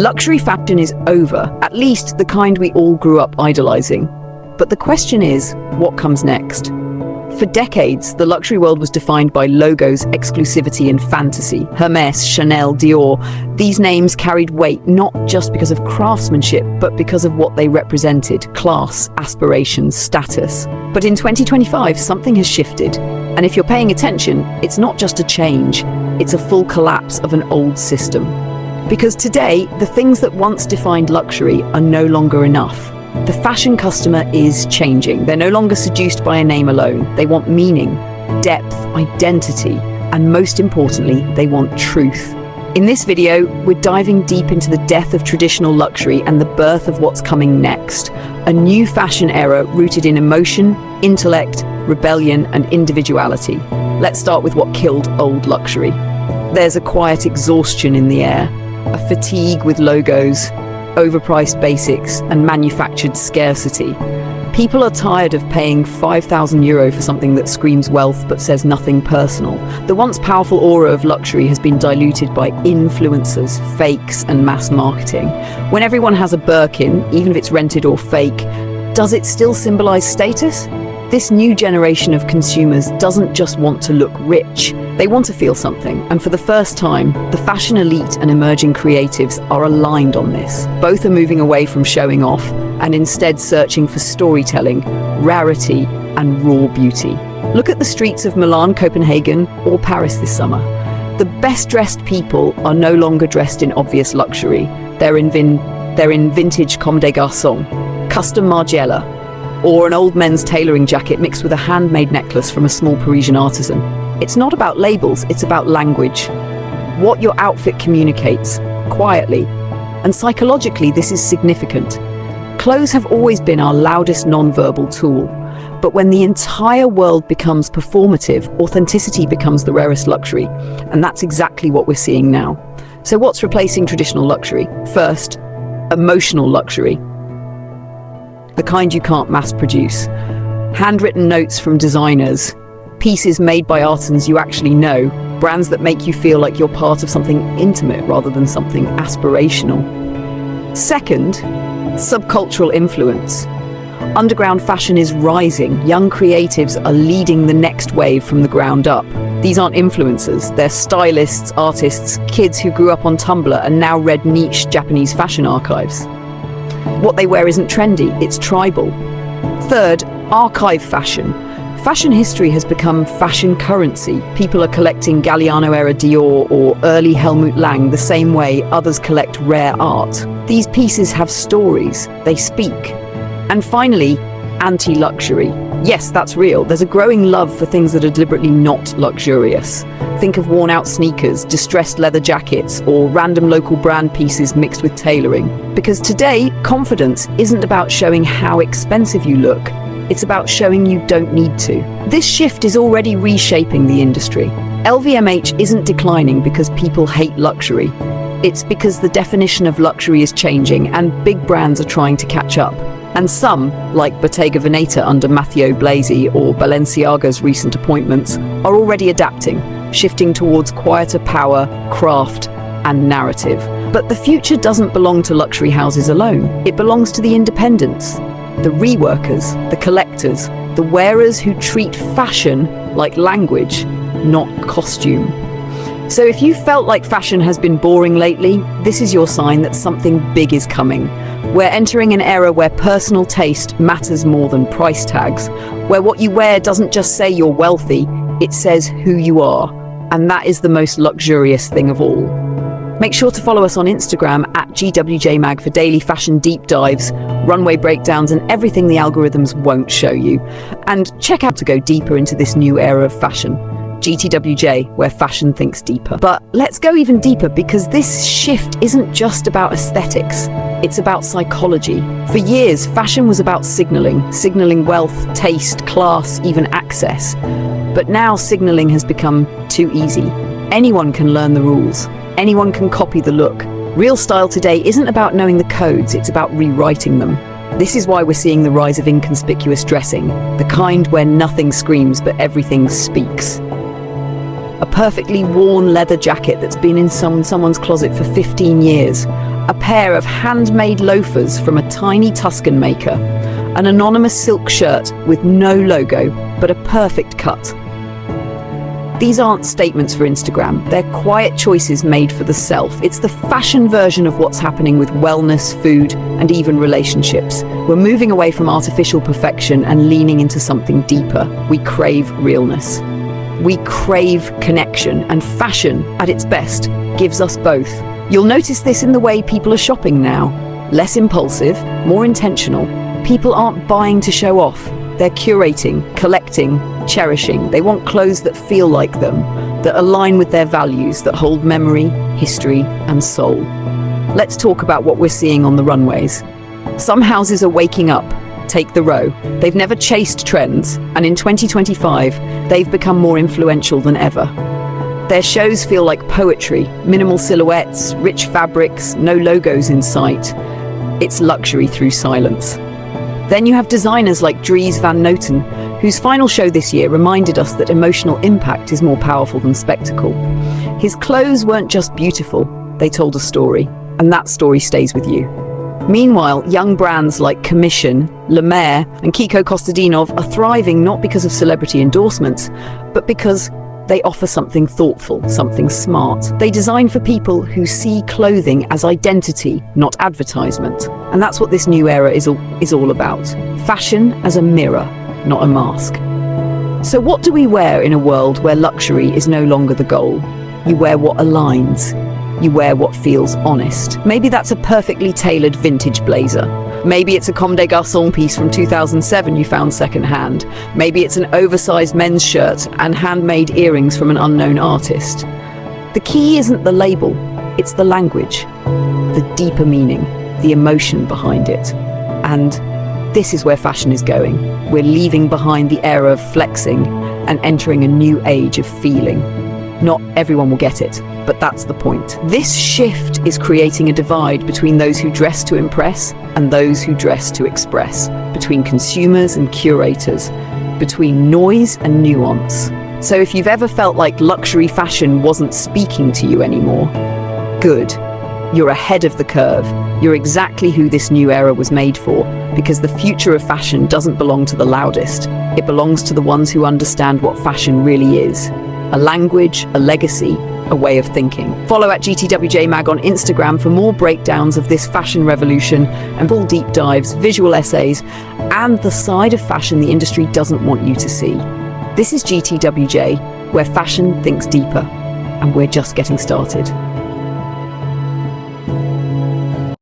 Luxury fashion is over, at least the kind we all grew up idolizing. But the question is, what comes next? For decades, the luxury world was defined by logos, exclusivity, and fantasy. Hermès, Chanel, Dior. These names carried weight not just because of craftsmanship, but because of what they represented: class, aspirations, status. But in 2025, something has shifted. And if you're paying attention, it's not just a change, it's a full collapse of an old system. Because today, the things that once defined luxury are no longer enough. The fashion customer is changing. They're no longer seduced by a name alone. They want meaning, depth, identity, and most importantly, they want truth. In this video, we're diving deep into the death of traditional luxury and the birth of what's coming next. A new fashion era rooted in emotion, intellect, rebellion, and individuality. Let's start with what killed old luxury. There's a quiet exhaustion in the air, a fatigue with logos, overpriced basics, and manufactured scarcity. People are tired of paying €5,000 for something that screams wealth but says nothing personal. The once powerful aura of luxury has been diluted by influencers, fakes, and mass marketing. When everyone has a Birkin, even if it's rented or fake, does it still symbolize status? This new generation of consumers doesn't just want to look rich, they want to feel something. And for the first time, the fashion elite and emerging creatives are aligned on this. Both are moving away from showing off and instead searching for storytelling, rarity, and raw beauty. Look at the streets of Milan, Copenhagen, or Paris this summer. The best-dressed people are no longer dressed in obvious luxury. They're in vintage Comme des Garçons, custom Margiela, or an old men's tailoring jacket mixed with a handmade necklace from a small Parisian artisan. It's not about labels, it's about language. What your outfit communicates, quietly. And psychologically, this is significant. Clothes have always been our loudest non-verbal tool. But when the entire world becomes performative, authenticity becomes the rarest luxury. And that's exactly what we're seeing now. So what's replacing traditional luxury? First, emotional luxury. The kind you can't mass produce. Handwritten notes from designers, pieces made by artisans you actually know, brands that make you feel like you're part of something intimate rather than something aspirational. Second, subcultural influence. Underground fashion is rising. Young creatives are leading the next wave from the ground up. These aren't influencers, they're stylists, artists, kids who grew up on Tumblr and now read niche Japanese fashion archives. What they wear isn't trendy, it's tribal. Third, archive fashion. Fashion history has become fashion currency. People are collecting Galliano-era Dior or early Helmut Lang the same way others collect rare art. These pieces have stories, they speak. And finally, anti-luxury. Yes, that's real. There's a growing love for things that are deliberately not luxurious. Think of worn-out sneakers, distressed leather jackets, or random local brand pieces mixed with tailoring. Because today, confidence isn't about showing how expensive you look. It's about showing you don't need to. This shift is already reshaping the industry. LVMH isn't declining because people hate luxury. It's because the definition of luxury is changing and big brands are trying to catch up. And some, like Bottega Veneta under Matteo Blasi or Balenciaga's recent appointments, are already adapting, shifting towards quieter power, craft, and narrative. But the future doesn't belong to luxury houses alone. It belongs to the independents, the reworkers, the collectors, the wearers who treat fashion like language, not costume. So if you felt like fashion has been boring lately, this is your sign that something big is coming. We're entering an era where personal taste matters more than price tags, where what you wear doesn't just say you're wealthy, it says who you are. And that is the most luxurious thing of all. Make sure to follow us on Instagram @GWJMag for daily fashion deep dives, runway breakdowns, and everything the algorithms won't show you. And check out to go deeper into this new era of fashion. GTWJ, where fashion thinks deeper. But let's go even deeper, because this shift isn't just about aesthetics, it's about psychology. For years, fashion was about signaling wealth, taste, class, even access. But now signaling has become too easy. Anyone can learn the rules. Anyone can copy the look. Real style today isn't about knowing the codes, it's about rewriting them. This is why we're seeing the rise of inconspicuous dressing, the kind where nothing screams but everything speaks. a perfectly worn leather jacket that's been in someone's closet for 15 years, a pair of handmade loafers from a tiny Tuscan maker, an anonymous silk shirt with no logo, but a perfect cut. These aren't statements for Instagram, they're quiet choices made for the self. It's the fashion version of what's happening with wellness, food, and even relationships. We're moving away from artificial perfection and leaning into something deeper. We crave realness. We crave connection, and fashion, at its best, gives us both. You'll notice this in the way people are shopping now. Less impulsive, more intentional. People aren't buying to show off. They're curating, collecting, cherishing. They want clothes that feel like them, that align with their values, that hold memory, history, and soul. Let's talk about what we're seeing on the runways. Some houses are waking up. Take the Row. They've never chased trends, and in 2025, they've become more influential than ever. Their shows feel like poetry, minimal silhouettes, rich fabrics, no logos in sight. It's luxury through silence. Then you have designers like Dries Van Noten, whose final show this year reminded us that emotional impact is more powerful than spectacle. His clothes weren't just beautiful, they told a story, and that story stays with you. Meanwhile, young brands like Commission, La Mer, and Kiko Kostadinov are thriving not because of celebrity endorsements, but because they offer something thoughtful, something smart. They design for people who see clothing as identity, not advertisement. And that's what this new era is all about. Fashion as a mirror, not a mask. So what do we wear in a world where luxury is no longer the goal? You wear what aligns. You wear what feels honest. Maybe that's a perfectly tailored vintage blazer. Maybe it's a Comme des Garçons piece from 2007 you found secondhand. Maybe it's an oversized men's shirt and handmade earrings from an unknown artist. The key isn't the label, it's the language, the deeper meaning, the emotion behind it. And this is where fashion is going. We're leaving behind the era of flexing and entering a new age of feeling. Not everyone will get it, but that's the point. This shift is creating a divide between those who dress to impress and those who dress to express, between consumers and curators, between noise and nuance. So if you've ever felt like luxury fashion wasn't speaking to you anymore, good. You're ahead of the curve. You're exactly who this new era was made for, because the future of fashion doesn't belong to the loudest. It belongs to the ones who understand what fashion really is. A language, a legacy, a way of thinking. Follow at GTWJ Mag on Instagram for more breakdowns of this fashion revolution and full deep dives, visual essays, and the side of fashion the industry doesn't want you to see. This is GTWJ, where fashion thinks deeper, and we're just getting started.